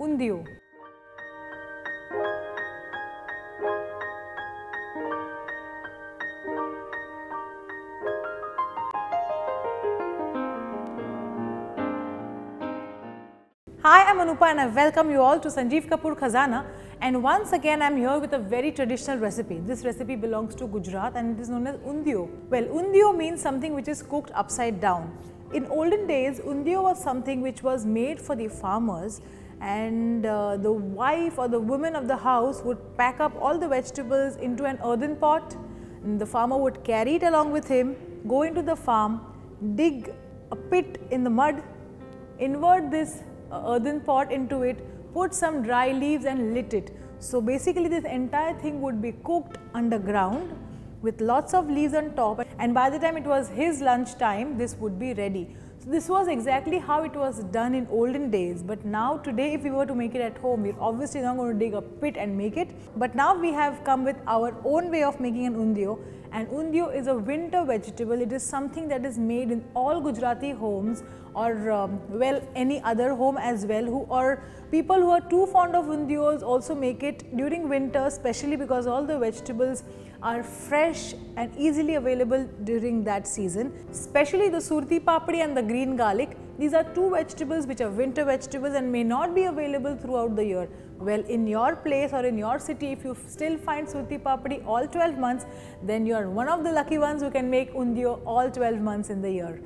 Undhiyo. Hi, I'm Anupa and I welcome you all to Sanjeev Kapoor Khazana, and once again I'm here with a very traditional recipe. This recipe belongs to Gujarat and it is known as Undhiyo. Well, Undhiyo means something which is cooked upside down. In olden days, Undhiyo was something which was made for the farmers, and the wife or the woman of the house would pack up all the vegetables into an earthen pot, and the farmer would carry it along with him, go into the farm, dig a pit in the mud, invert this earthen pot into it, put some dry leaves and lit it. So basically this entire thing would be cooked underground with lots of leaves on top, and by the time it was his lunch time, this would be ready. So this was exactly how it was done in olden days, but now today if we were to make it at home, we're obviously not going to dig a pit and make it, but now we have come with our own way of making an Undhiyo. And Undhiyo is a winter vegetable. It is something that is made in all Gujarati homes, or well, any other home as well, or people who are too fond of Undhiyos also make it during winter, especially because all the vegetables are fresh and easily available during that season, especially the surti papdi and the green garlic. These are two vegetables which are winter vegetables and may not be available throughout the year. Well, in your place or in your city, if you still find surti papdi all 12 months, then you are one of the lucky ones who can make Undhiyo all 12 months in the year.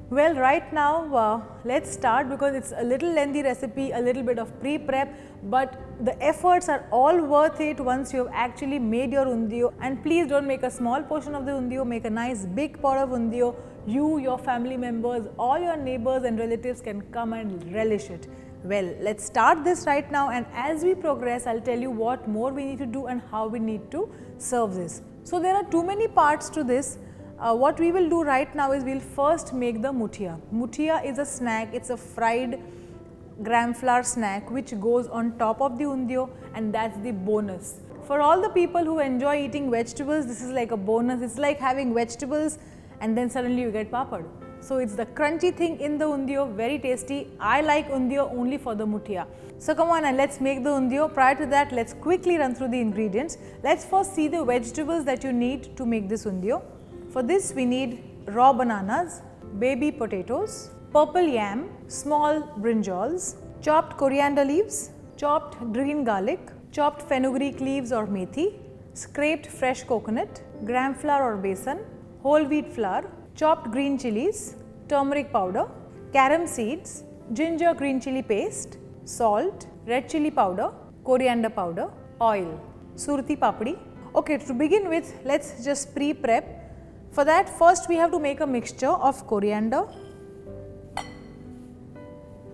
Well, right now let's start, because it's a little lengthy recipe, a little bit of pre-prep, but the efforts are all worth it once you have actually made your Undhiyo. And please don't make a small portion of the Undhiyo, make a nice big pot of Undhiyo. You, your family members, all your neighbors and relatives can come and relish it. Well, let's start this right now, and as we progress, I'll tell you what more we need to do and how we need to serve this. So there are too many parts to this. What we will do right now is we'll first make the muthiya. Muthiya is a snack, it's a fried gram flour snack which goes on top of the Undhiyo, and that's the bonus. For all the people who enjoy eating vegetables, this is like a bonus. It's like having vegetables and then suddenly you get papad. So it's the crunchy thing in the Undhiyo, very tasty. I like Undhiyo only for the muthiya. So come on and let's make the Undhiyo. Prior to that, let's quickly run through the ingredients. Let's first see the vegetables that you need to make this Undhiyo. For this we need raw bananas, baby potatoes, purple yam, small brinjals, chopped coriander leaves, chopped green garlic, chopped fenugreek leaves or methi, scraped fresh coconut, gram flour or besan, whole wheat flour, chopped green chillies, turmeric powder, carom seeds, ginger green chilli paste, salt, red chilli powder, coriander powder, oil, surti papdi. Okay, to begin with, let's just pre-prep. For that, first we have to make a mixture of coriander.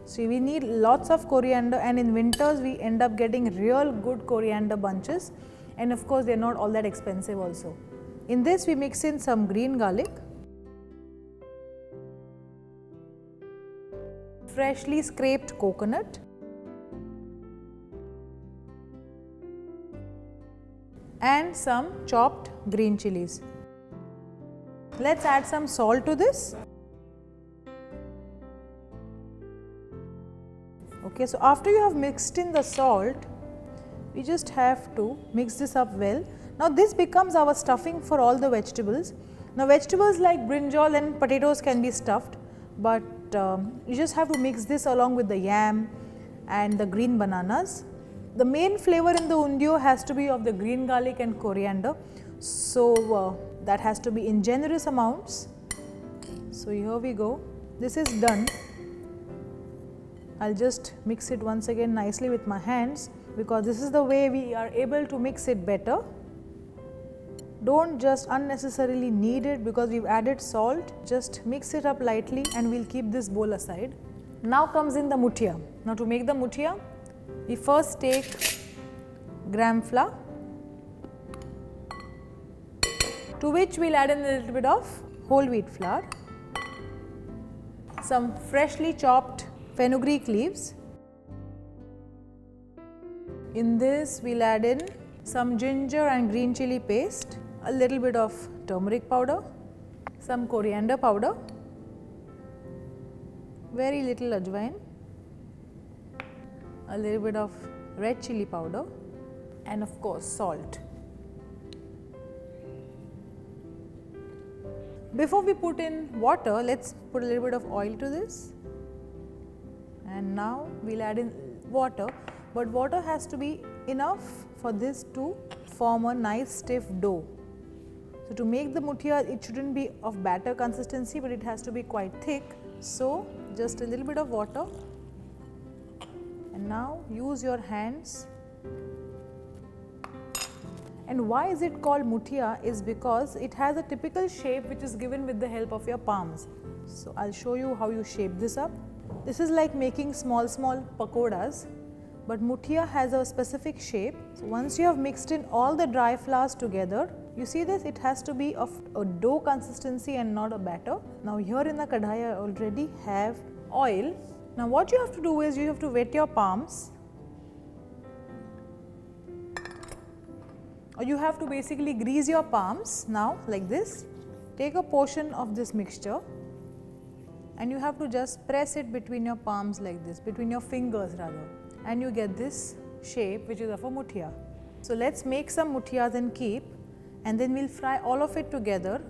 So we need lots of coriander, and in winters we end up getting real good coriander bunches, and of course they are not all that expensive also. In this we mix in some green garlic, freshly scraped coconut, and some chopped green chillies. Let's add some salt to this. Okay, so after you have mixed in the salt, we just have to mix this up well. Now this becomes our stuffing for all the vegetables. Now vegetables like brinjal and potatoes can be stuffed, but you just have to mix this along with the yam and the green bananas. The main flavor in the Undhiyo has to be of the green garlic and coriander, so that has to be in generous amounts. So here we go. This is done. I'll just mix it once again nicely with my hands, because this is the way we are able to mix it better. Don't just unnecessarily knead it because we've added salt. Just mix it up lightly and we'll keep this bowl aside. Now comes in the muthiya. Now to make the muthiya, we first take gram flour, to which we'll add in a little bit of whole wheat flour, some freshly chopped fenugreek leaves. In this we'll add in some ginger and green chilli paste, a little bit of turmeric powder, some coriander powder, very little ajwain, a little bit of red chilli powder, and of course salt. Before we put in water, let's put a little bit of oil to this, and now we'll add in water, but water has to be enough for this to form a nice stiff dough. So to make the muthiya, it shouldn't be of batter consistency, but it has to be quite thick. So just a little bit of water, and now use your hands. And why is it called muthiya is because it has a typical shape which is given with the help of your palms. So I'll show you how you shape this up. This is like making small pakoras, but muthiya has a specific shape. So once you have mixed in all the dry flours together, you see this, it has to be of a dough consistency and not a batter. Now here in the kadhai I already have oil. Now what you have to do is you have to wet your palms, or you have to basically grease your palms now like this. Take a portion of this mixture and you have to just press it between your palms like this, between your fingers rather, and you get this shape which is of a muthiya. So let's make some muthiyas and keep, and then we'll fry all of it together.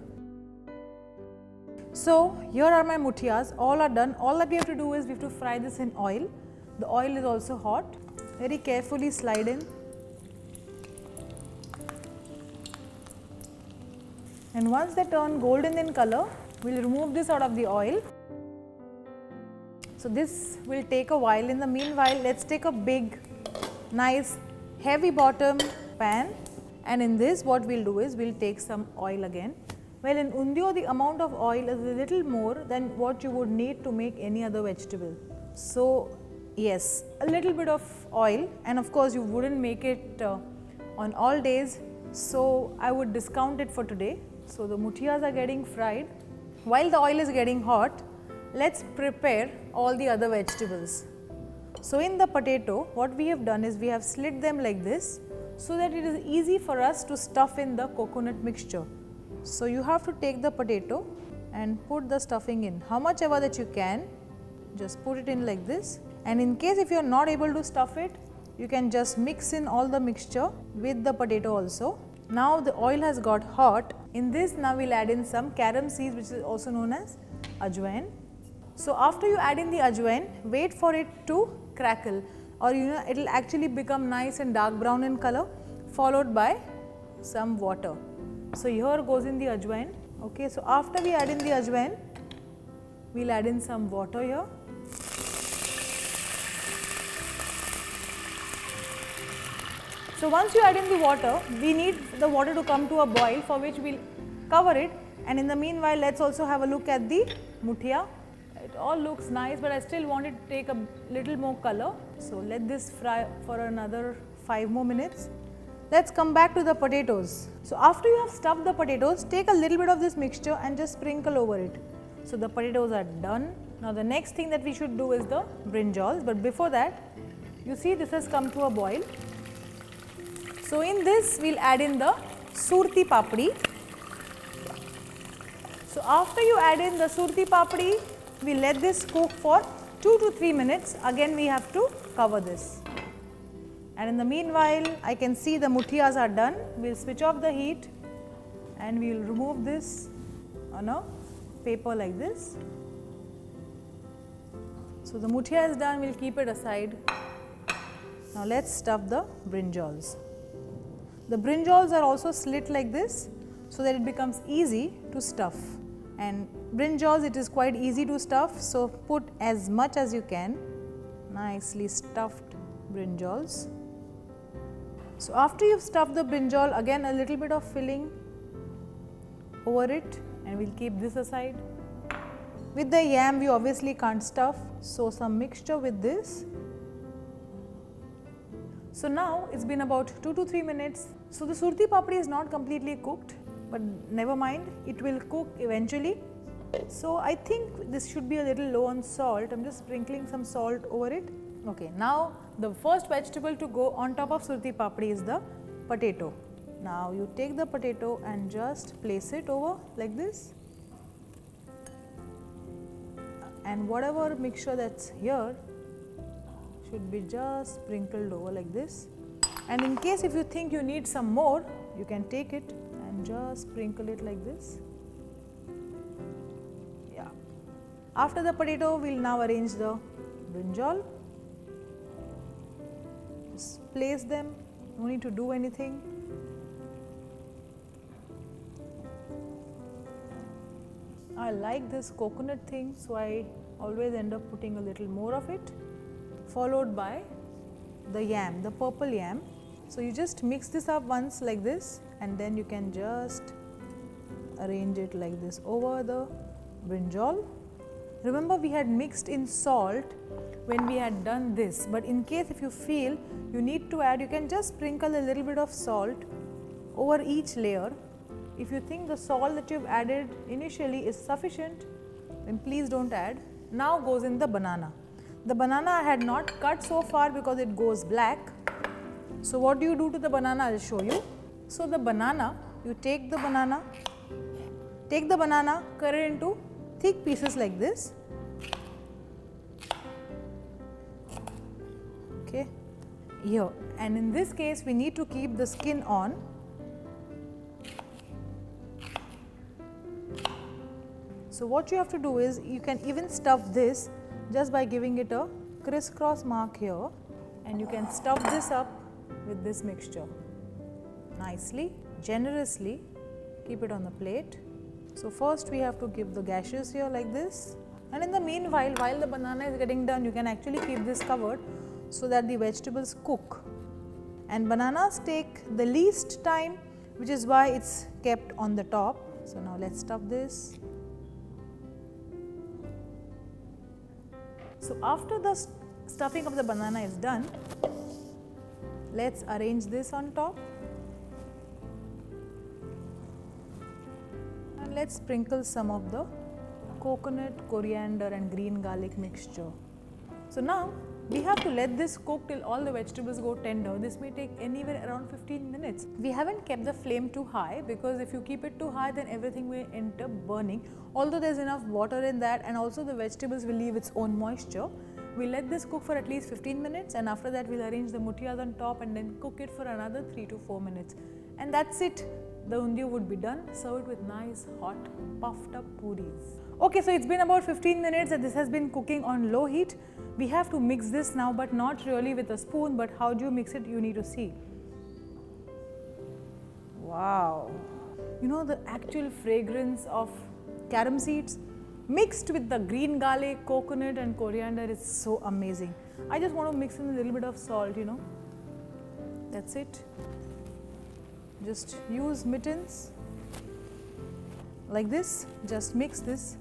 So here are my muthiyas, all are done. All that we have to do is we have to fry this in oil. The oil is also hot. Very carefully slide in. And once they turn golden in color, we'll remove this out of the oil. So this will take a while. In the meanwhile, let's take a big, nice, heavy bottom pan, and in this what we'll do is we'll take some oil again. Well, in Undhiyo the amount of oil is a little more than what you would need to make any other vegetable. So yes, a little bit of oil, and of course you wouldn't make it on all days, so I would discount it for today. So the muthiyas are getting fried. While the oil is getting hot, let's prepare all the other vegetables. So in the potato, what we have done is we have slit them like this so that it is easy for us to stuff in the coconut mixture. So you have to take the potato and put the stuffing in, how much ever that you can, just put it in like this. And in case if you are not able to stuff it, you can just mix in all the mixture with the potato also. Now the oil has got hot. In this now we'll add in some carom seeds, which is also known as ajwain. So after you add in the ajwain, wait for it to crackle, or it will actually become nice and dark brown in color, followed by some water. So here goes in the ajwain. Okay, so after we add in the ajwain, we'll add in some water here. So once you add in the water, we need the water to come to a boil, for which we'll cover it, and in the meanwhile let's also have a look at the muthiya. It all looks nice, but I still want it to take a little more color. So let this fry for another 5 more minutes. Let's come back to the potatoes. So after you have stuffed the potatoes, take a little bit of this mixture and just sprinkle over it. So the potatoes are done. Now the next thing that we should do is the brinjals, but before that, you see this has come to a boil. So in this we'll add in the surti papdi. So after you add in the surti papdi, we let this cook for 2 to 3 minutes. Again we have to cover this. And in the meanwhile, I can see the muthiyas are done. We'll switch off the heat and we'll remove this on a paper like this. So the muthiya is done, we'll keep it aside. Now let's stuff the brinjals. The brinjals are also slit like this so that it becomes easy to stuff. And brinjals, it is quite easy to stuff, so put as much as you can. Nicely stuffed brinjals. So after you've stuffed the brinjal, again a little bit of filling over it, and we'll keep this aside. With the yam we obviously can't stuff, so some mixture with this. So now it's been about 2 to 3 minutes. So the surti papdi is not completely cooked, but never mind, it will cook eventually. So I think this should be a little low on salt. I'm just sprinkling some salt over it. Okay, now the first vegetable to go on top of surti papdi is the potato. Now you take the potato and just place it over like this, and whatever mixture that's here should be just sprinkled over like this. And in case if you think you need some more, you can take it and just sprinkle it like this. Yeah. After the potato, we'll now arrange the brinjal. Just place them, no need to do anything. I like this coconut thing, so I always end up putting a little more of it, followed by the yam, the purple yam. So you just mix this up once like this, and then you can just arrange it like this over the brinjal. Remember, we had mixed in salt when we had done this, but in case if you feel you need to add, you can just sprinkle a little bit of salt over each layer. If you think the salt that you've added initially is sufficient, then please don't add. Now goes in the banana. The banana I had not cut so far because it goes black. So what do you do to the banana? I'll show you. So the banana, you take the banana, cut it into thick pieces like this. Okay, here, and in this case we need to keep the skin on. So what you have to do is, you can even stuff this just by giving it a crisscross mark here, and you can stuff this up with this mixture nicely, generously. Keep it on the plate. So first we have to give the gashes here like this, and in the meanwhile, while the banana is getting done, you can actually keep this covered so that the vegetables cook. And bananas take the least time, which is why it's kept on the top. So now let's stuff this. So after the stuffing of the banana is done, let's arrange this on top. And let's sprinkle some of the coconut, coriander and green garlic mixture. So now we have to let this cook till all the vegetables go tender. This may take anywhere around 15 minutes. We haven't kept the flame too high, because if you keep it too high, then everything will end up burning. Although there's enough water in that, and also the vegetables will leave its own moisture. We'll let this cook for at least 15 minutes, and after that we'll arrange the mutiyas on top and then cook it for another 3 to 4 minutes. And that's it. The undhiyo would be done. Serve it with nice hot puffed up puris. Okay, so it's been about 15 minutes and this has been cooking on low heat. We have to mix this now, but not really with a spoon, but how do you mix it, you need to see. Wow. You know, the actual fragrance of carom seeds mixed with the green garlic, coconut and coriander is so amazing. I just want to mix in a little bit of salt, you know. That's it. Just use mittens like this, just mix this.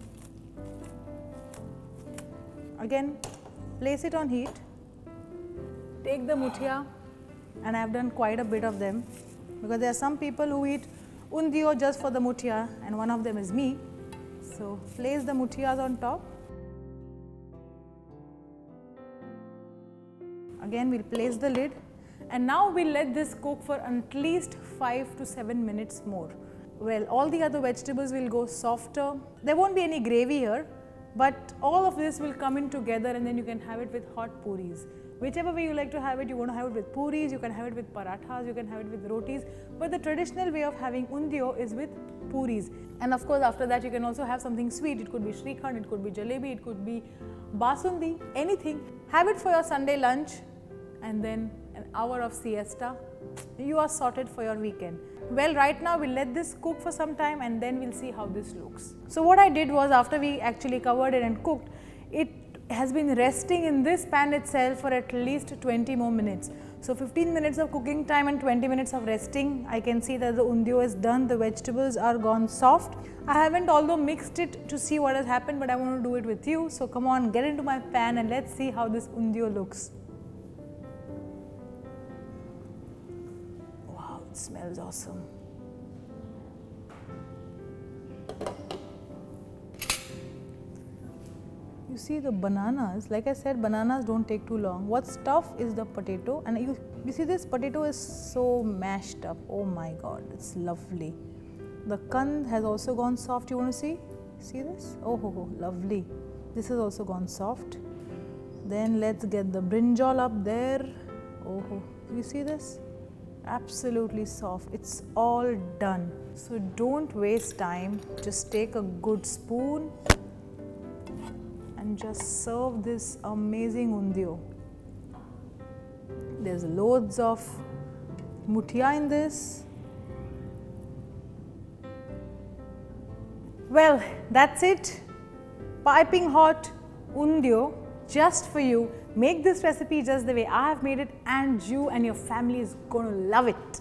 Again, place it on heat. Take the muthiya, and I have done quite a bit of them, because there are some people who eat undhiyo just for the muthiya, and one of them is me. So place the muthiyas on top. Again, we'll place the lid, and now we'll let this cook for at least 5 to 7 minutes more. Well, all the other vegetables will go softer. There won't be any gravy here, but all of this will come in together, and then you can have it with hot puris. Whichever way you like to have it, you want to have it with puris, you can have it with parathas, you can have it with rotis, but the traditional way of having undhiyo is with puris. And of course, after that you can also have something sweet. It could be shrikhand, it could be jalebi, it could be basundi, anything. Have it for your Sunday lunch, and then an hour of siesta. You are sorted for your weekend. Well, right now we'll let this cook for some time, and then we'll see how this looks. So what I did was, after we actually covered it and cooked, it has been resting in this pan itself for at least 20 more minutes. So 15 minutes of cooking time and 20 minutes of resting. I can see that the undhiyo is done, the vegetables are gone soft. I haven't although mixed it to see what has happened, but I want to do it with you. So come on, get into my pan and let's see how this undhiyo looks. Wow, it smells awesome. You see the bananas, like I said, bananas don't take too long. What's tough is the potato, and you see this potato is so mashed up. Oh my god, it's lovely. The kand has also gone soft. You want to see? See this? Oh ho ho, lovely. This has also gone soft. Then let's get the brinjal up there. Oh, you see this? Absolutely soft. It's all done. So don't waste time. Just take a good spoon and just serve this amazing Undhiyo. There's loads of muthiya in this. Well, that's it. Piping hot Undhiyo just for you. Make this recipe just the way I have made it, and you and your family is going to love it.